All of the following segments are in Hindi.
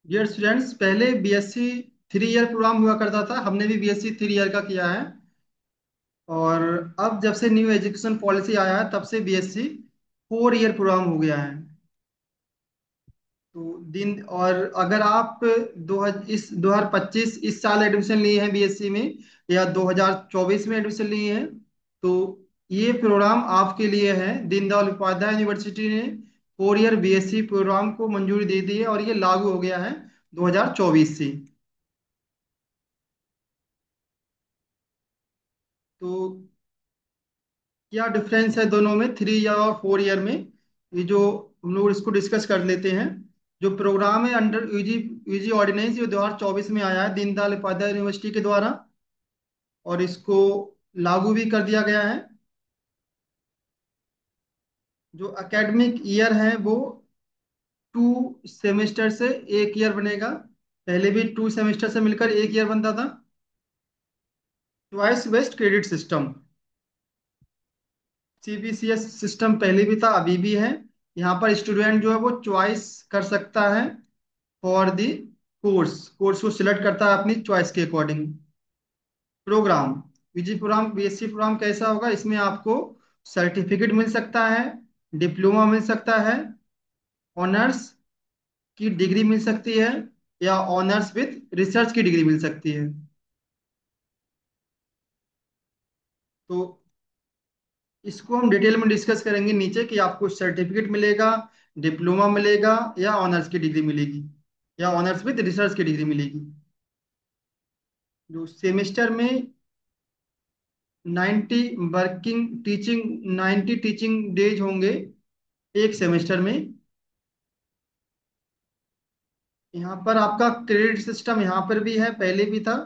डियर स्टूडेंट्स, पहले बीएससी 3 ईयर प्रोग्राम हुआ करता था। हमने भी बीएससी 3 ईयर का किया है। और अब जब से न्यू एजुकेशन पॉलिसी आया है तब से बीएससी 4 ईयर प्रोग्राम हो गया है। तो दिन और अगर आप इस 2025 इस साल एडमिशन लिए हैं बीएससी में, या 2024 में एडमिशन लिए हैं, तो ये प्रोग्राम आपके लिए है। दीनदयाल उपाध्याय यूनिवर्सिटी ने 4 ईयर बीएससी प्रोग्राम को मंजूरी दे दी है और ये लागू हो गया है 2024 से। तो क्या डिफरेंस है दोनों में, 3 ईयर और 4 ईयर में? ये जो हम लोग इसको डिस्कस कर लेते हैं। जो प्रोग्राम है अंडर यूजी यूजी ऑर्डिनेंस, ये 2024 में आया है दीनदयाल उपाध्याय यूनिवर्सिटी के द्वारा, और इसको लागू भी कर दिया गया है। जो एकेडमिक ईयर है वो 2 सेमेस्टर से 1 ईयर बनेगा। पहले भी 2 सेमेस्टर से मिलकर 1 ईयर बनता था। Choice based credit system, CBCS system पहले भी था, अभी भी है। यहाँ पर स्टूडेंट जो है वो चॉइस कर सकता है फॉर दी कोर्स। कोर्स को सिलेक्ट करता है अपनी चॉइस के according. Program, PG program, BSc program कैसा होगा? इसमें आपको सर्टिफिकेट मिल सकता है, डिप्लोमा मिल सकता है, ऑनर्स की डिग्री मिल सकती है, या ऑनर्स विद रिसर्च की डिग्री मिल सकती है। तो इसको हम डिटेल में डिस्कस करेंगे नीचे कि आपको सर्टिफिकेट मिलेगा, डिप्लोमा मिलेगा, या ऑनर्स की डिग्री मिलेगी, या ऑनर्स विद रिसर्च की डिग्री मिलेगी। जो सेमेस्टर में 90 वर्किंग टीचिंग 90 टीचिंग डेज होंगे एक सेमेस्टर में। यहाँ पर आपका क्रेडिट सिस्टम यहाँ पर भी है, पहले भी था।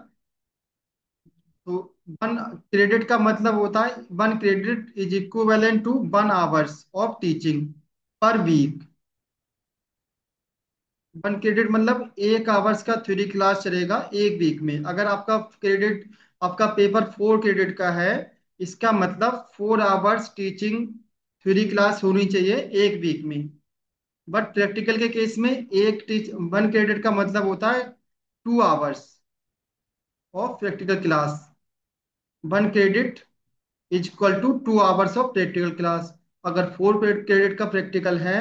तो 1 क्रेडिट का मतलब होता है 1 credit is equivalent to 1 hours of teaching per week. 1 credit मतलब 1 आवर्स का थ्योरी क्लास चलेगा एक वीक में। अगर आपका पेपर 4 क्रेडिट का है, इसका मतलब 4 आवर्स टीचिंग थ्योरी क्लास होनी चाहिए एक वीक में। बट प्रैक्टिकल के केस में 1 क्रेडिट का मतलब होता है 2 hours of practical class. 1 credit is equal to 2 hours of practical class. अगर 4 क्रेडिट का प्रैक्टिकल है,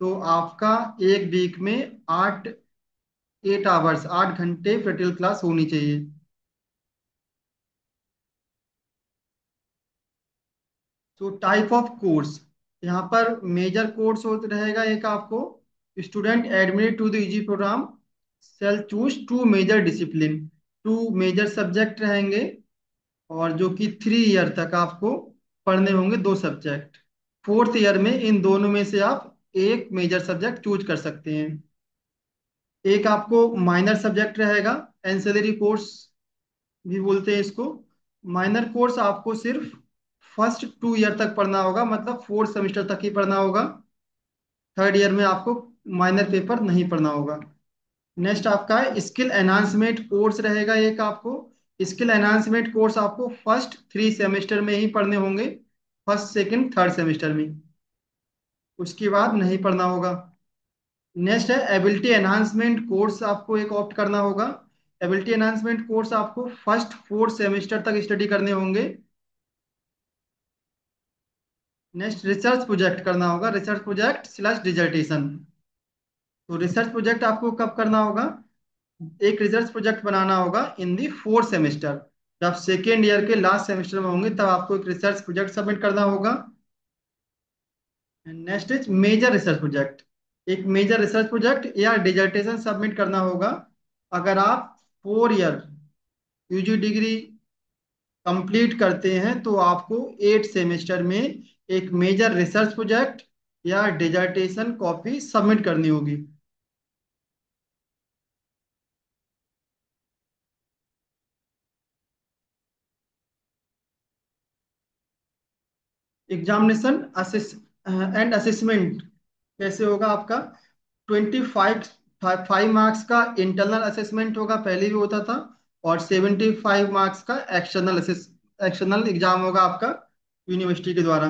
तो आपका एक वीक में 8 घंटे प्रैक्टिकल क्लास होनी चाहिए। तो टाइप ऑफ कोर्स, यहाँ पर मेजर कोर्स होता रहेगा एक आपको। Student admitted to the UG program shall choose 2 major discipline. 2 major subject रहेंगे, और जो कि 3 ईयर तक आपको पढ़ने होंगे 2 सब्जेक्ट। 4th ईयर में इन दोनों में से आप एक मेजर सब्जेक्ट चूज कर सकते हैं। एक आपको माइनर सब्जेक्ट रहेगा, एंसिलरी कोर्स भी बोलते हैं इसको। माइनर कोर्स आपको सिर्फ फर्स्ट 2 ईयर तक पढ़ना होगा, मतलब 4 सेमेस्टर तक ही पढ़ना होगा। 3rd ईयर में आपको माइनर पेपर नहीं पढ़ना होगा। नेक्स्ट आपका है स्किल एनहांसमेंट कोर्स रहेगा एक आपको। स्किल एनहांसमेंट कोर्स आपको फर्स्ट 3 सेमेस्टर में ही पढ़ने होंगे, फर्स्ट सेकंड थर्ड सेमेस्टर में। उसके बाद नहीं पढ़ना होगा। नेक्स्ट है एबिलिटी एनहांसमेंट कोर्स, आपको एक ऑप्ट करना होगा। एबिलिटी एनहांसमेंट कोर्स आपको फर्स्ट 4 सेमेस्टर तक स्टडी करने होंगे। नेक्स्ट रिसर्च प्रोजेक्ट करना होगा, रिसर्च प्रोजेक्ट स्लैश डिजर्टेशन। तो रिसर्च प्रोजेक्ट आपको कब करना होगा? एक रिसर्च प्रोजेक्ट बनाना होगा इन दी 4 सेमेस्टर। जब सेकेंड ईयर के लास्ट सेमेस्टर में होंगे तब आपको एक रिसर्च प्रोजेक्ट सबमिट करना होगा। Next is major research project. एक मेजर रिसर्च प्रोजेक्ट या डिजर्टेशन सबमिट करना होगा। अगर आप 4 ईयर यूजी डिग्री कंप्लीट करते हैं तो आपको 8 सेमेस्टर में एक मेजर रिसर्च प्रोजेक्ट या डिजर्टेशन कॉपी सबमिट करनी होगी। एग्जामिनेशन एंड असेसमेंट कैसे होगा आपका? 25 मार्क्स का इंटरनल असेसमेंट होगा, पहले भी होता था। और 75 मार्क्स का एक्सटर्नल एग्जाम होगा आपका यूनिवर्सिटी के द्वारा,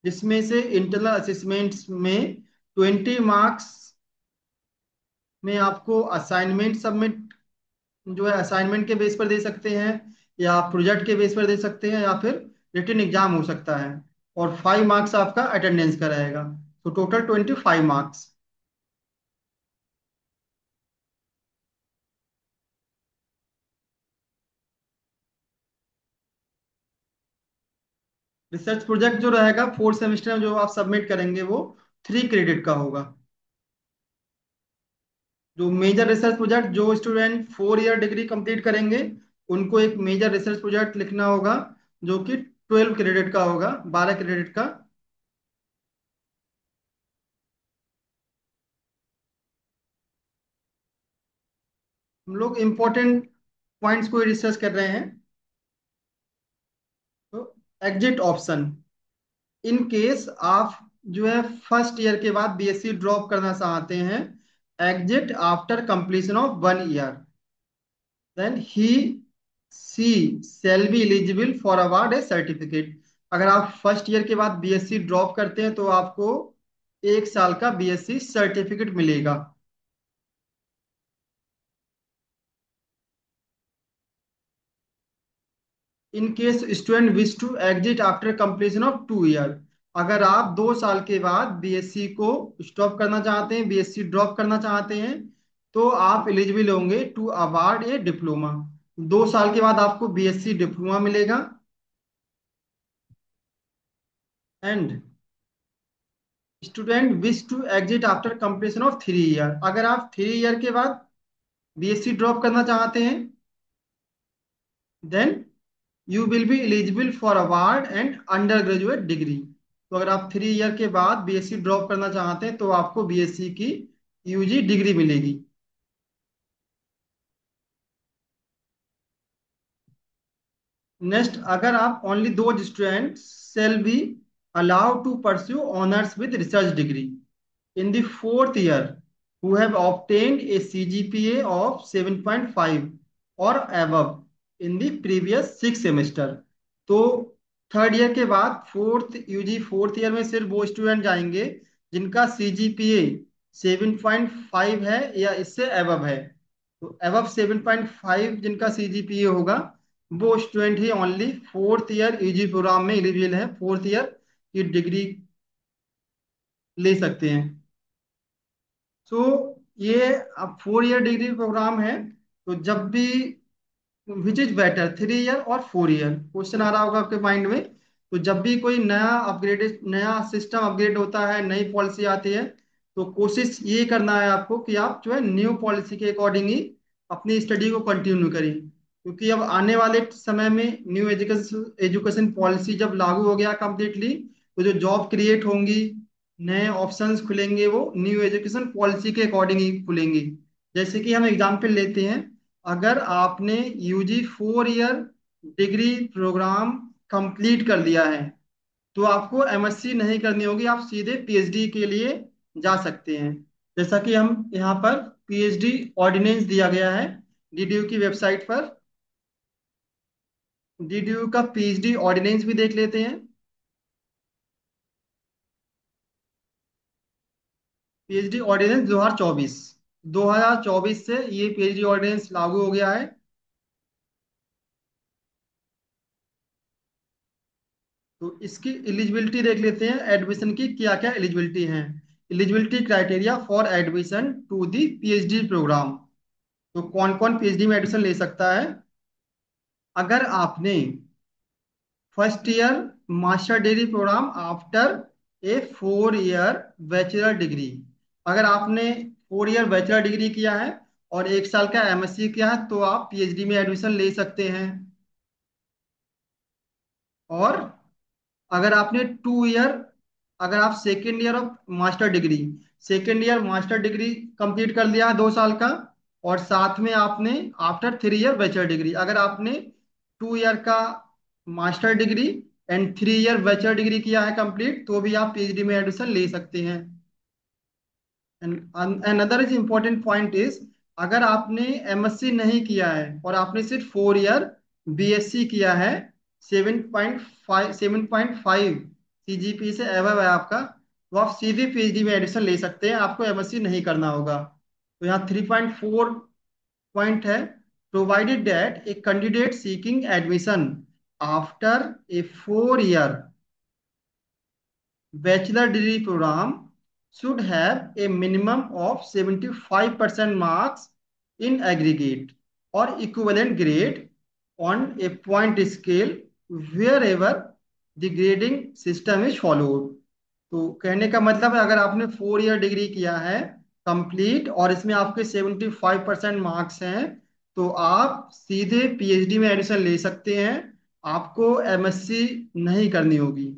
जिसमें से इंटरनल असेसमेंट्स में 20 मार्क्स में आपको असाइनमेंट सबमिट, जो है असाइनमेंट के बेस पर दे सकते हैं, या प्रोजेक्ट के बेस पर दे सकते हैं, या फिर रिटन एग्जाम हो सकता है। और 5 मार्क्स आपका अटेंडेंस का रहेगा। तो टोटल 25 मार्क्स। रिसर्च प्रोजेक्ट जो रहेगा 4th सेमेस्टर में जो आप सबमिट करेंगे वो 3 क्रेडिट का होगा। जो मेजर रिसर्च प्रोजेक्ट जो स्टूडेंट 4 ईयर डिग्री कंप्लीट करेंगे, उनको एक मेजर रिसर्च प्रोजेक्ट लिखना होगा, जो कि 12 क्रेडिट का होगा, 12 क्रेडिट का। हम लोग इम्पोर्टेंट पॉइंट्स को डिस्कस कर रहे हैं। तो एग्जिट ऑप्शन, इन केस आप जो है फर्स्ट ईयर के बाद बीएससी ड्रॉप करना चाहते हैं, exit after completion of 1 year, then he she shall be eligible for award a certificate. अगर आप फर्स्ट ईयर के बाद बीएससी ड्रॉप करते हैं तो आपको 1 साल का बीएससी सर्टिफिकेट मिलेगा। In case student wish to exit after completion of 2 year, अगर आप 2 साल के बाद बीएससी को स्टॉप करना चाहते हैं, बीएससी ड्रॉप करना चाहते हैं, तो आप एलिजिबल होंगे टू अवार्ड ए डिप्लोमा। 2 साल के बाद आपको बीएससी डिप्लोमा मिलेगा। And student wish to exit after completion of 3 year, अगर आप 3 ईयर के बाद बीएससी ड्रॉप करना चाहते हैं, then you will be eligible for award and undergraduate degree. तो अगर आप 3 ईयर के बाद बीएससी ड्रॉप करना चाहते हैं तो आपको बीएससी की यूजी डिग्री मिलेगी। नेक्स्ट, अगर आप only those student shall be allowed to pursue honours with research degree in the fourth year who have obtained a CGPA of 7.5 or above in the previous 6 semester। तो थर्ड ईयर के बाद फोर्थ यूजी फोर्थ ईयर में सिर्फ वो स्टूडेंट जाएंगे जिनका सीजीपीए 7.5 है या इससे एबव है। तो एबव 7.5 जिनका सीजीपीए होगा, वो स्टूडेंट ही only fourth year UG program में एलिजिबल है, फोर्थ ईयर की डिग्री ले सकते हैं। सो ये अब 4 ईयर डिग्री प्रोग्राम है। तो जब भी विच इज बेटर 3 ईयर और 4 ईयर, क्वेश्चन आ रहा होगा आपके माइंड में। तो जब भी कोई नया सिस्टम अपग्रेड होता है, नई पॉलिसी आती है, तो कोशिश ये करना है आपको कि आप जो है न्यू पॉलिसी के अकॉर्डिंग ही अपनी स्टडी को कंटिन्यू करें। क्योंकि अब आने वाले समय में न्यू एजुकेशन एजुकेशन पॉलिसी जब लागू हो गया कंप्लीटली, तो जो जॉब क्रिएट होंगी, नए ऑप्शंस खुलेंगे, वो न्यू एजुकेशन पॉलिसी के अकॉर्डिंग ही खुलेंगी। जैसे कि हम एग्जाम्पल लेते हैं, अगर आपने UG 4 year degree program complete कर लिया है, तो आपको एमएससी नहीं करनी होगी, आप सीधे पीएचडी के लिए जा सकते हैं। जैसा कि हम यहाँ पर पीएचडी ऑर्डिनेंस दिया गया है डीडीयू की वेबसाइट पर। डीडीयू का पीएचडी ऑर्डिनेंस भी देख लेते हैं। पीएचडी ऑर्डिनेंस 2024 से ये पीएचडी ऑर्डिनेंस लागू हो गया है। तो इसकी एलिजिबिलिटी देख लेते हैं, एडमिशन की क्या क्या एलिजिबिलिटी है। Eligibility criteria for admission to the PhD program. तो कौन कौन पीएचडी में एडमिशन ले सकता है? अगर आपने first year master degree program after a 4 year bachelor degree, अगर आपने 4 ईयर बैचलर डिग्री किया है और 1 साल का एमएससी किया है, तो आप पीएचडी में एडमिशन ले सकते हैं। और अगर आपने 2 ईयर, अगर आप second year master degree complete कर लिया है 2 साल का, और साथ में आपने आफ्टर 3 ईयर बैचलर डिग्री, अगर आपने 2 ईयर का master degree and 3 year bachelor degree किया है कंप्लीट, तो भी आप पीएचडी में एडमिशन ले सकते हैं। Another is important point is, अगर आपने एमएससी नहीं किया है और आपने सिर्फ 4 ईयर बीएससी किया है, 7.5 सीजीपी से एबव है आपका, तो आप सीधे पीएचडी में एडमिशन ले सकते हैं, आपको एमएससी नहीं करना होगा। तो यहाँ 3.4 पॉइंट है, provided that a candidate seeking admission after a 4 year bachelor degree program should have a minimum of 75% marks in aggregate or equivalent grade on a point scale wherever the grading system is followed. तो कहने का मतलब है, अगर आपने 4 year डिग्री किया है कंप्लीट और इसमें आपके 75% मार्क्स हैं, तो आप सीधे पीएचडी में एडमिशन ले सकते हैं। आपको एमएससी नहीं करनी होगी।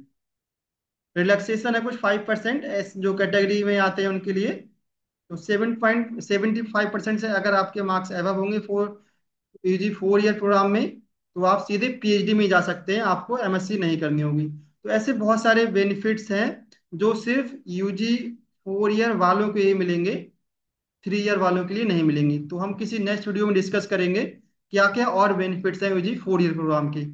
रिलैक्सेशन है कुछ 5% जो कैटेगरी में आते हैं उनके लिए। तो 7.75% से अगर आपके मार्क्स एवब होंगे यूजी 4 year प्रोग्राम में, तो आप सीधे पीएचडी में जा सकते हैं, आपको एमएससी नहीं करनी होगी। तो ऐसे बहुत सारे बेनिफिट्स हैं जो सिर्फ यूजी 4 year वालों को ही मिलेंगे, 3 year वालों के लिए नहीं मिलेंगी। तो हम किसी नेक्स्ट वीडियो में डिस्कस करेंगे क्या क्या और बेनिफिट्स हैं यूजी 4 year प्रोग्राम के।